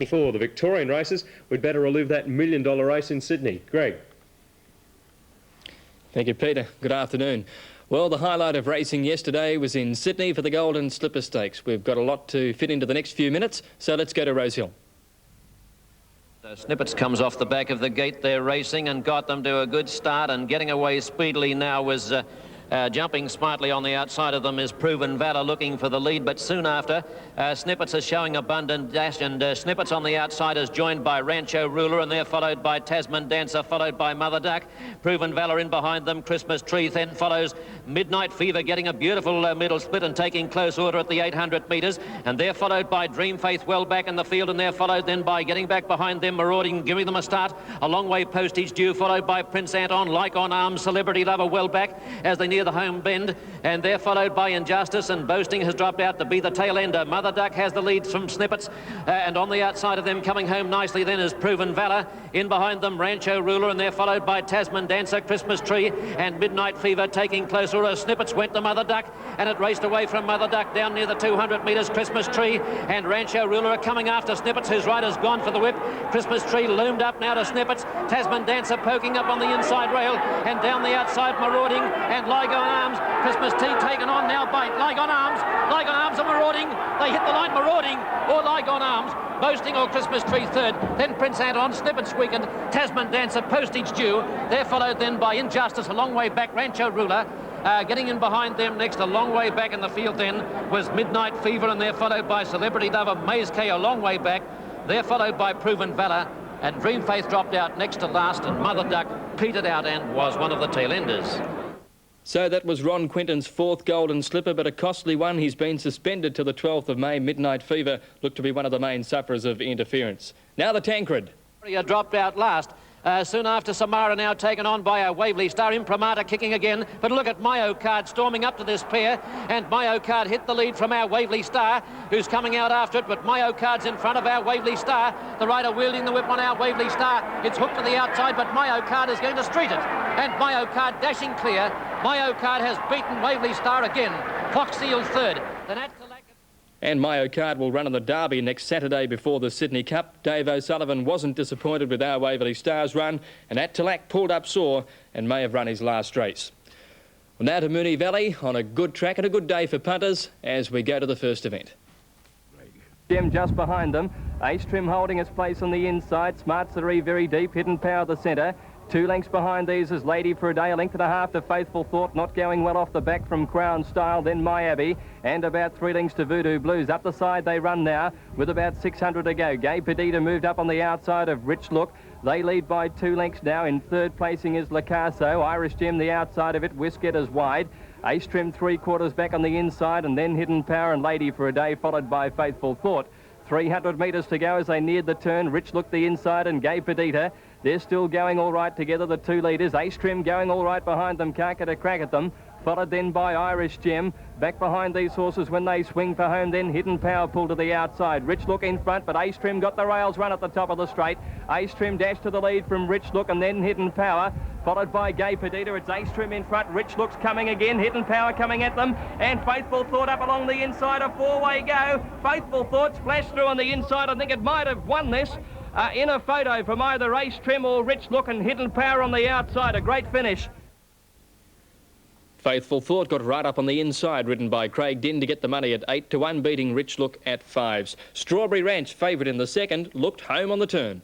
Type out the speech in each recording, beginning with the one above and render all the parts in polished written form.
before the Victorian races, we'd better relive that $1 million race in Sydney. Greg. Thank you, Peter. Good afternoon. Well, the highlight of racing yesterday was in Sydney for the Golden Slipper Stakes. We've got a lot to fit into the next few minutes, so let's go to Rosehill. Snippets comes off the back of the gate there racing and got them to a good start, and getting away speedily now was jumping smartly on the outside of them is Proven Valor, looking for the lead, but soon after Snippets is showing abundant dash, and Snippets on the outside is joined by Rancho Ruler, and they're followed by Tasman Dancer, followed by Mother Duck. Proven Valor in behind them. Christmas Tree then follows Midnight Fever, getting a beautiful middle split and taking close order at the 800 metres, and they're followed by Dream Faith well back in the field, and they're followed then by getting back behind them Marauding, giving them a start a long way postage due, followed by Prince Anton, Like on Arms, Celebrity Lover well back as they near the home bend, and they're followed by Injustice, and Boasting has dropped out to be the tail ender. Mother Duck has the lead from Snippets, and on the outside of them coming home nicely then is Proven Valor. In behind them Rancho Ruler, and they're followed by Tasman Dancer, Christmas Tree and Midnight Fever taking close order. Snippets went to Mother Duck, and it raced away from Mother Duck down near the 200 metres. Christmas Tree and Rancho Ruler are coming after Snippets, whose rider's gone for the whip. Christmas Tree loomed up now to Snippets. Tasman Dancer poking up on the inside rail, and down the outside Marauding and Like on Arms. Christmas Tree taken on now by Like on Arms. Like on Arms and Marauding. They hit the line, Marauding or Like on Arms. Boasting or Christmas Tree third. Then Prince Anton, Snippets weakened. Tasman Dancer, postage due. They're followed then by Injustice a long way back. Rancho Ruler. Getting in behind them next, a long way back in the field then, was Midnight Fever, and they're followed by Celebrity Lover, Maze K a long way back. They're followed by Proven Valor, and Dream Faith dropped out next to last, and Mother Duck petered out and was one of the tail enders. So that was Ron Quinton's fourth Golden Slipper, but a costly one. He's been suspended till the 12th of May. Midnight Fever looked to be one of the main sufferers of interference. Now the Tancred. Dropped out last. Soon after, Samara now taken on by a Waverley Star. Imprimatur kicking again, but look at Mayo Card storming up to this pair, and Mayo Card hit the lead from our Waverley Star, who's coming out after it, but Mayo Card's in front of our Waverley Star. The rider wielding the whip on our Waverley Star. It's hooked to the outside, but Mayo Card is going to street it, and Mayo Card dashing clear. Mayo Card has beaten Waverley Star again. Fox Seal third. And Mayo Card will run in the Derby next Saturday before the Sydney Cup. Dave O'Sullivan wasn't disappointed with our Waverley Stars run, and at Talac pulled up sore and may have run his last race. Well, now to Moonee Valley on a good track and a good day for punters as we go to the first event. Gem just behind them. Ace Trim holding its place on the inside. Smart Three very deep. Hidden Power the centre. 2 lengths behind these is Lady for a Day, a length and a half to Faithful Thought, not going well off the back from Crown Style, then My Abbey, and about 3 lengths to Voodoo Blues. Up the side they run now with about 600 to go. Gay Perdita moved up on the outside of Rich Look. They lead by 2 lengths now. In third placing is Lacasso. Irish Gem the outside of it. Whisketters wide. Ace Trim 3/4 back on the inside, and then Hidden Power and Lady for a Day, followed by Faithful Thought. 300 metres to go as they neared the turn. Rich Look the inside and Gay Perdita. They're still going all right together, the 2 leaders. Ace Trim going all right behind them. Can't get a crack at them. Followed then by Irish Gem. Back behind these horses when they swing for home, then Hidden Power pulled to the outside. Rich Look in front, but Ace Trim got the rails run at the top of the straight. Ace Trim dashed to the lead from Rich Look, and then Hidden Power, followed by Gay Perdita. It's Ace Trim in front. Rich Look's coming again. Hidden Power coming at them, and Faithful Thought up along the inside. A 4-way go. Faithful Thought splashed through on the inside. I think it might have won this. In a photo from either Ace Trim or Rich Look, and Hidden Power on the outside. A great finish. Faithful Thought got right up on the inside, ridden by Craig Dinn to get the money at 8-1, beating Rich Look at 5s. Strawberry Ranch, favourite in the second, looked home on the turn.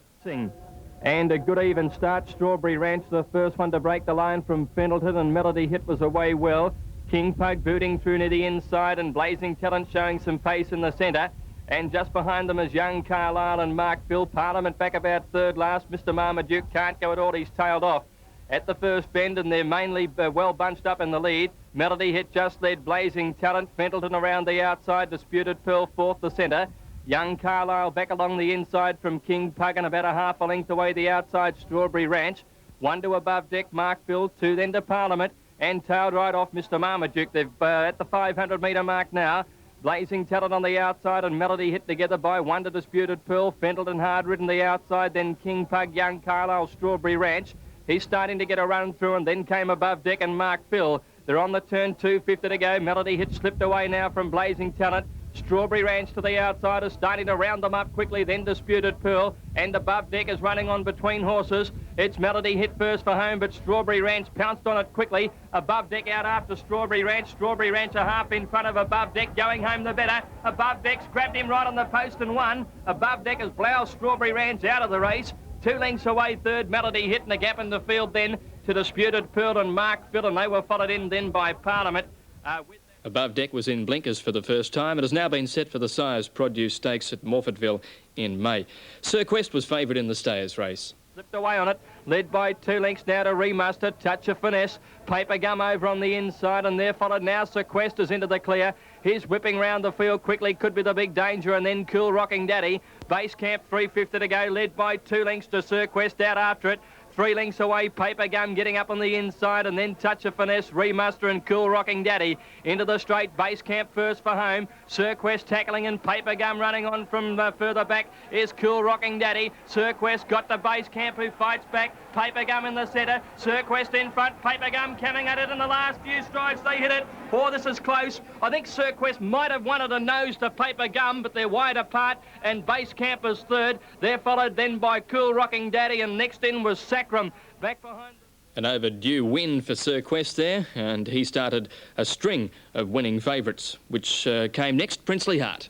And a good even start. Strawberry Ranch, the first one to break the line from Pendleton, and Melody Hit was away well. King Pug booting through near the inside, and Blazing Talent showing some pace in the centre. And just behind them is Young Carlisle and Mark Bill. Parliament back about third last. Mr. Marmaduke can't go at all. He's tailed off at the first bend, and they're mainly well bunched up in the lead. Melody Hit just led Blazing Talent. Pendleton around the outside. Disputed Pearl fourth the centre. Young Carlisle back along the inside from King Pug, and about a half a length away the outside Strawberry Ranch. 1 to above deck Mark Bill. 2 then to Parliament, and tailed right off Mr. Marmaduke. They've at the 500 metre mark now. Blazing Talent on the outside, and Melody Hit together by 1 to Disputed Pearl. Pendleton hard ridden the outside, then King Pug, Young Carlisle, Strawberry Ranch. He's starting to get a run through, and then came above deck and Mark Phil. They're on the turn, 250 to go. Melody Hit slipped away now from Blazing Talent. Strawberry Ranch to the outside is starting to round them up quickly, then Disputed Pearl, and Above Deck is running on between horses. It's Melody hit first for home, but Strawberry Ranch pounced on it quickly. Above Deck out after Strawberry Ranch. Strawberry Ranch a half in front of Above Deck, going home the better. Above Deck's grabbed him right on the post and won. Above Deck has bloused Strawberry Ranch out of the race. 2 lengths away, third Melody hitting the gap in the field then to Disputed Pearl and Mark Phil, and they were followed in then by Parliament. Above Deck was in blinkers for the first time. It has now been set for the Sires Produce Stakes at Morfettville in May. Sir Quest was favourite in the Stayers race. Slipped away on it, led by 2 lengths now to Remaster, Touch of Finesse, Paper Gum over on the inside, and there followed now Sir Quest is into the clear. He's whipping round the field quickly, could be the big danger, and then Cool Rocking Daddy. Base Camp 350 to go, led by 2 lengths to Sir Quest out after it. 3 lengths away, Paper Gum getting up on the inside, and then Touch of Finesse, Remaster and Cool Rocking Daddy. Into the straight, Base Camp first for home. Sir Quest tackling and Paper Gum running on from further back is Cool Rocking Daddy. Sir Quest got the Base Camp who fights back. Paper Gum in the centre. Sir Quest in front. Paper Gum coming at it in the last few strides. They hit it. Oh, this is close. I think Sir Quest might have wanted a nose to Paper Gum, but they're wide apart, and Base Camp is third. They're followed then by Cool Rocking Daddy, and next in was Sacrum. Back behind them. An overdue win for Sir Quest there, and he started a string of winning favourites, which came next, Princely Heart.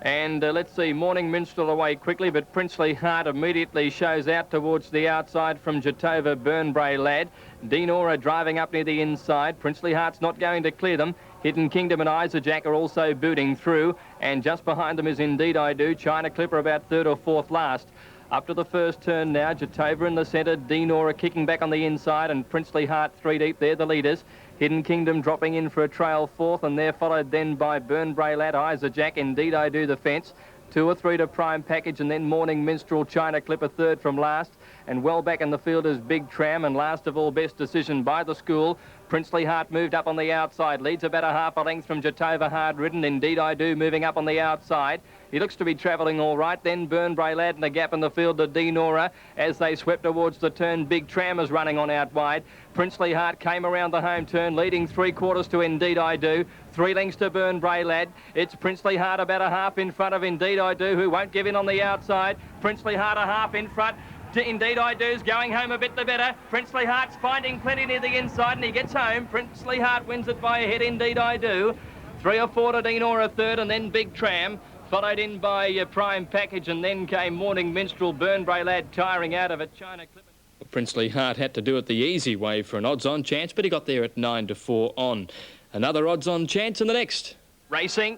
And let's see, Morning Minstrel away quickly, but Princely Heart immediately shows out towards the outside from Jatova Burnbrae Lad. Dinora driving up near the inside. Princely Heart's not going to clear them. Hidden Kingdom and Isajack are also booting through, and just behind them is Indeed I Do. China Clipper about third or fourth last. Up to the first turn now, Jatova in the centre, Dinora kicking back on the inside, and Princely Heart 3 deep, they're the leaders. Hidden Kingdom dropping in for a trail fourth, and they're followed then by Burnbrae Lad, Isajack, Indeed I Do the fence. 2 or 3 to Prime Package, and then Morning Minstrel, China Clipper third from last. And well back in the field is Big Tram, and last of all, Best Decision by the school. Princely Heart moved up on the outside, leads about a half a length from Jatova Hard Ridden. Indeed I Do moving up on the outside. He looks to be travelling all right. Then Burnbrae Lad and a gap in the field to Dinora. As they swept towards the turn, Big Tram is running on out wide. Princely Heart came around the home turn, leading 3/4 to Indeed I Do. 3 lengths to Burnbrae Lad. It's Princely Heart about a half in front of Indeed I Do, who won't give in on the outside. Princely Heart a half in front. Indeed I Do's going home a bit the better. Princely Heart's finding plenty near the inside, and he gets home. Princely Heart wins it by a head, Indeed I Do. 3 or 4 to Dinora third, and then Big Tram. Followed in by Prime Package, and then came Morning Minstrel, Burnbrae Lad tiring out of it. China Clipper. Princely Heart had to do it the easy way for an odds-on chance, but he got there at 9 to 4 on. Another odds-on chance in the next. Racing.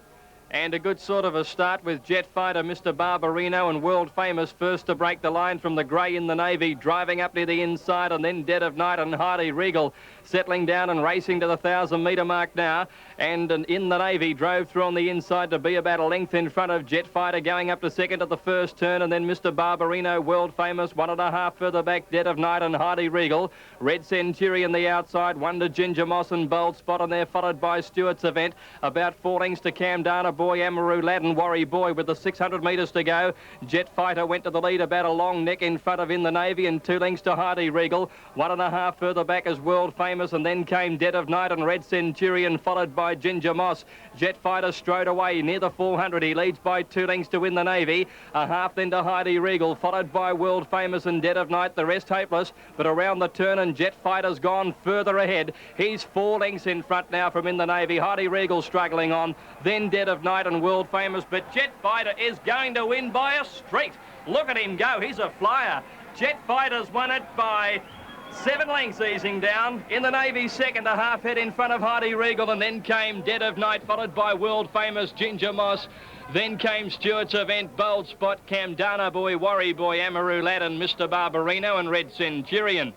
And a good sort of a start with Jet Fighter, Mr. Barbarino, and World Famous first to break the line from the grey in the navy, driving up near the inside, and then Dead of Night and Hardy Regal settling down and racing to the 1,000-metre mark now. And in the navy drove through on the inside to be about a length in front of Jet Fighter, going up to second at the first turn, and then Mr. Barbarino, World Famous, 1.5 further back, Dead of Night and Hardy Regal. Red Centurion the outside, Wonder Ginger Moss and Bold Spot, and they're followed by Stewart's Event. About 4 lengths to Camdana Boy, Amaru Lad and Worry Boy with the 600 metres to go. Jet Fighter went to the lead about a long neck in front of In the Navy, and 2 lengths to Hardy Regal. 1.5 further back is World Famous, and then came Dead of Night and Red Centurion, followed by Ginger Moss. Jet Fighter strode away near the 400. He leads by 2 lengths to In the Navy. A half then to Hardy Regal, followed by World Famous and Dead of Night. The rest hopeless, but around the turn, and Jet Fighter's gone further ahead. He's 4 lengths in front now from In the Navy. Hardy Regal struggling on, then Dead of Night and World Famous, but Jet Fighter is going to win by a street. Look at him go, he's a flyer. Jet Fighter's won it by 7 lengths, easing down. In the Navy second, a half head in front of Hardy Regal, and then came Dead of Night, followed by World Famous, Ginger Moss. Then came Stewart's Event, Bold Spot, Camdana Boy, Worry Boy, Amaru Lad and Mr. Barbarino and Red Centurion.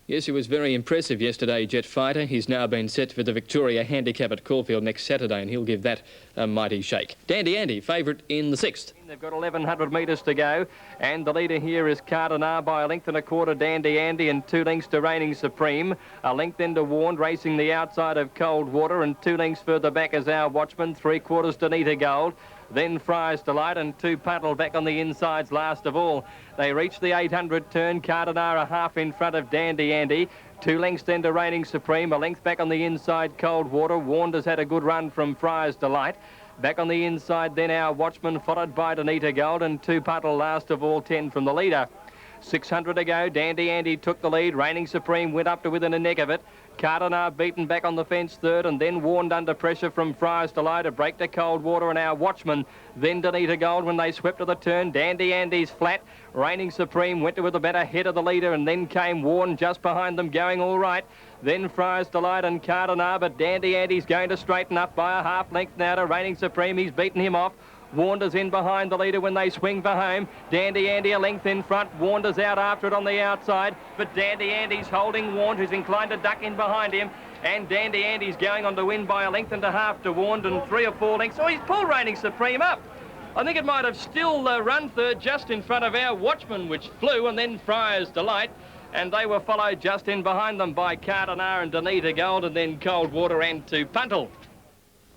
Yes, he was very impressive yesterday, Jet Fighter. He's now been set for the Victoria Handicap at Caulfield next Saturday, and he'll give that a mighty shake. Dandy Andy, favourite in the 6th. They've got 1,100 metres to go, and the leader here is Cardinal by a length and a quarter, Dandy Andy, and 2 lengths to Reigning Supreme. A length then to Warned, racing the outside of Cold Water, and 2 lengths further back is Our Watchman, 3/4 to Nita Gold. Then Friar's Delight, and 2 Puddle back on the insides last of all. They reach the 800 turn. Cardinal a half in front of Dandy Andy. 2 lengths then to Reigning Supreme. A length back on the inside, Cold Water. Warned has had a good run from Friar's Delight. Back on the inside then our Watchman, followed by Danita Gold, and Two Puddle last of all 10 from the leader. 600 to go. Dandy Andy took the lead. Reigning Supreme went up to within a neck of it. Cardinal beaten back on the fence third, and then warned under pressure from Friar's Delight to break to Cold Water and our Watchman. Then Danita Gold when they swept to the turn. Dandy Andy's flat. Reigning Supreme went to with a better head of the leader, and then came Warn just behind them going all right. Then Friar's Delight and Cardinal, but Dandy Andy's going to straighten up by a half length now to Reigning Supreme. He's beaten him off. Wanders in behind the leader when they swing for home. Dandy Andy a length in front. Wanders out after it on the outside. But Dandy Andy's holding Warned, who's inclined to duck in behind him. And Dandy Andy's going on to win by a length and a half to Warned, and 3 or 4 lengths. Oh, he's pulled Reigning Supreme up. I think it might have still run third just in front of our Watchman, which flew, and then Friar's Delight. And they were followed just in behind them by Cardinal and Danita Gold, and then Cold Water and Two Puntle.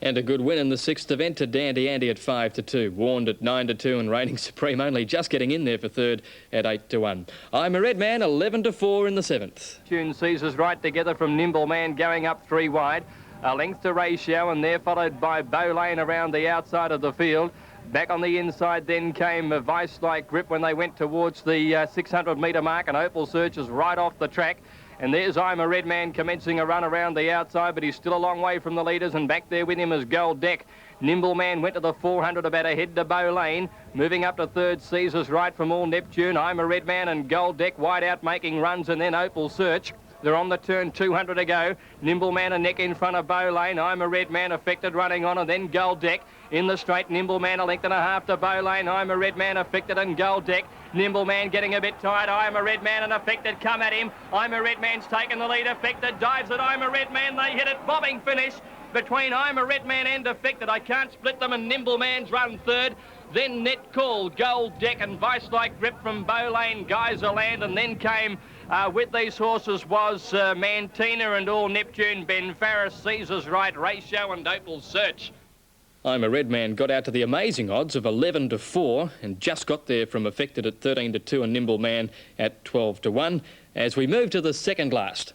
And a good win in the 6th event to Dandy Andy at 5-2. Warned at 9-2, and Reigning Supreme only just getting in there for third at 8-1. I'm a Red Man, 11-4 in the 7th. Tune Caesar's right together from Nimble Man going up 3 wide. A length to Ratio, and they're followed by Bow Lane around the outside of the field. Back on the inside then came a Vice-like Grip when they went towards the 600 metre mark, and Opal Search is right off the track. And there's I'm a Red Man commencing a run around the outside, but he's still a long way from the leaders, and back there with him is Gold Deck. Nimble Man went to the 400 about a head to Bow Lane. Moving up to third, Caesar's right from All Neptune. I'm a Red Man and Gold Deck wide out making runs, and then Opal Search. They're on the turn, 200 to go. Nimble Man a neck in front of Bow Lane. I'm a Red Man affected running on, and then Gold Deck. In the straight, Nimble Man a length and a half to Bow Lane. I'm a Red Man affected and Gold Deck. Nimble Man getting a bit tired. I'm a Red Man and affected come at him. I'm a Red Man's taken the lead. Affected dives at I'm a Red Man. They hit it. Bobbing finish between I'm a Red Man and affected. I can't split them, and Nimble Man's run third. Then Net Call, Gold Deck and Vice-like Grip from Bow Lane, Geyserland, and then came with these horses was Mantina and All Neptune, Ben Farris, Caesar's Right, Ratio and Opal Search. I'm a Red Man got out to the amazing odds of 11-4 and just got there from Affected at 13-2 and Nimble Man at 12-1 as we move to the second last.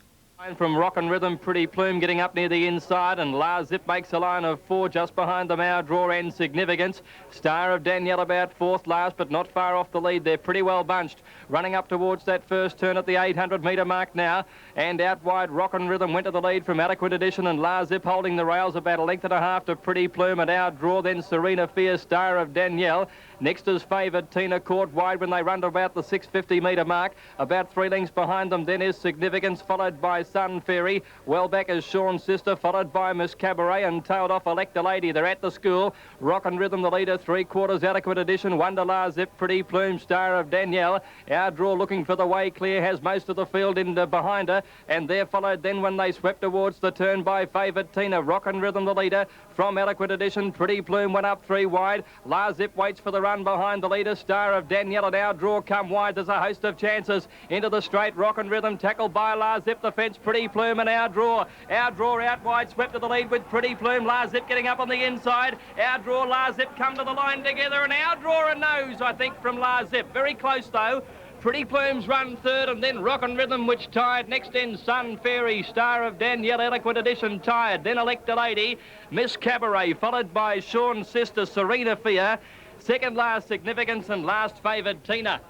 From Rock and Rhythm, Pretty Plume getting up near the inside, and La Zip makes a line of 4 just behind them. Our Draw and Significance. Star of Danielle about 4th last, but not far off the lead. They're pretty well bunched. Running up towards that first turn at the 800 metre mark now, and out wide Rock and Rhythm went to the lead from Adequate Edition, and La Zip holding the rails about a length and a half to Pretty Plume, and Our Draw, then Serena Fear, Star of Danielle. Next is favoured Tina Court wide when they run to about the 650 metre mark. About 3 lengths behind them then is Significance, followed by Sun Fairy. Well back is Sean's Sister, followed by Miss Cabaret, and tailed off Elect a Lady. They're at the school. Rock and Rhythm the leader, 3/4 Adequate Edition. Wonder La Zip, Pretty Plume, Star of Danielle. Our Draw looking for the way clear, has most of the field in behind her, and they're followed then when they swept towards the turn by favoured Tina. Rock and Rhythm the leader from Adequate Edition. Pretty Plume went up 3 wide. La Zip waits for the run behind the leader, Star of Danielle, and Our Draw come wide. There's a host of chances into the straight. Rock and Rhythm tackled by La Zip, the fence, Pretty Plume and Our Draw. Our Draw out wide, swept to the lead with Pretty Plume. La Zip getting up on the inside. Our Draw, La Zip come to the line together, and Our Draw a nose, I think, from La Zip. Very close though. Pretty Plume's run third, and then Rock and Rhythm, which tied. Next in Sun Fairy, Star of Danielle, Eloquent Edition tired. Then Elect a Lady, Miss Cabaret, followed by Sean's Sister, Serena Fear. Second last Significance, and last favoured Tina.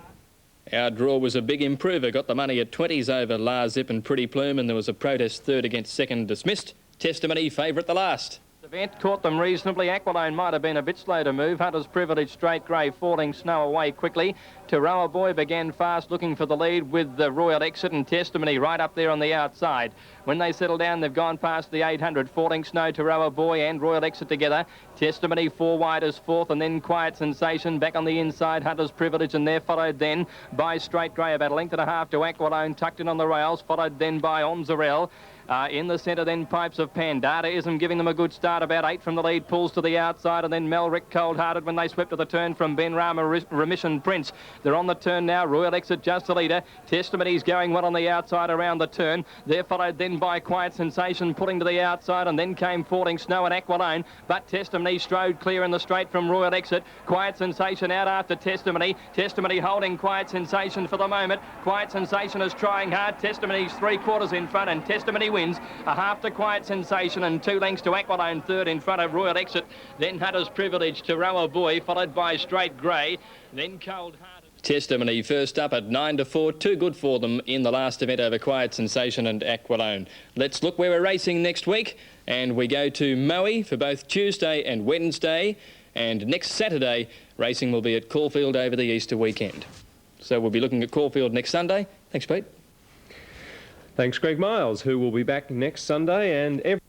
Our Draw was a big improver, got the money at 20s over La Zip and Pretty Plume, and there was a protest third against second dismissed. Testimony favourite the last. Event caught them reasonably. Aquilone might have been a bit slow to move. Hunter's Privilege straight grey, falling snow away quickly. Taroa Boy began fast, looking for the lead with the Royal Exit and Testimony right up there on the outside. When they settle down, they've gone past the 800. Falling Snow, Taroa Boy and Royal Exit together. Testimony 4 wide as 4th, and then Quiet Sensation back on the inside. Hunter's Privilege, and they're followed then by Straight Grey, about a length and a half to Aquilone, tucked in on the rails, followed then by Onzarel. In the centre then Pipes of Pandataism giving them a good start, about 8 from the lead, pulls to the outside, and then Melrick Cold Hearted when they swept to the turn from Ben Rama Remission Prince. They're on the turn now. Royal Exit just the leader. Testimony's going well on the outside around the turn. They're followed then by Quiet Sensation pulling to the outside, and then came Falling Snow and Aquilone, but Testimony strode clear in the straight from Royal Exit. Quiet Sensation out after Testimony. Testimony holding Quiet Sensation for the moment. Quiet Sensation is trying hard. Testimony's 3/4 in front, and Testimony wins. A half to Quiet Sensation and 2 lengths to Aqualone, third in front of Royal Exit. Then Hunter's Privilege to Rower Boy, followed by Straight Grey. Then Cold Hearted Testimony first up at 9 to 4. Too good for them in the last event over Quiet Sensation and Aqualone. Let's look where we're racing next week. And we go to Moe for both Tuesday and Wednesday. And next Saturday, racing will be at Caulfield over the Easter weekend. So we'll be looking at Caulfield next Sunday. Thanks, Pete. Thanks, Greg Miles, who will be back next Sunday and every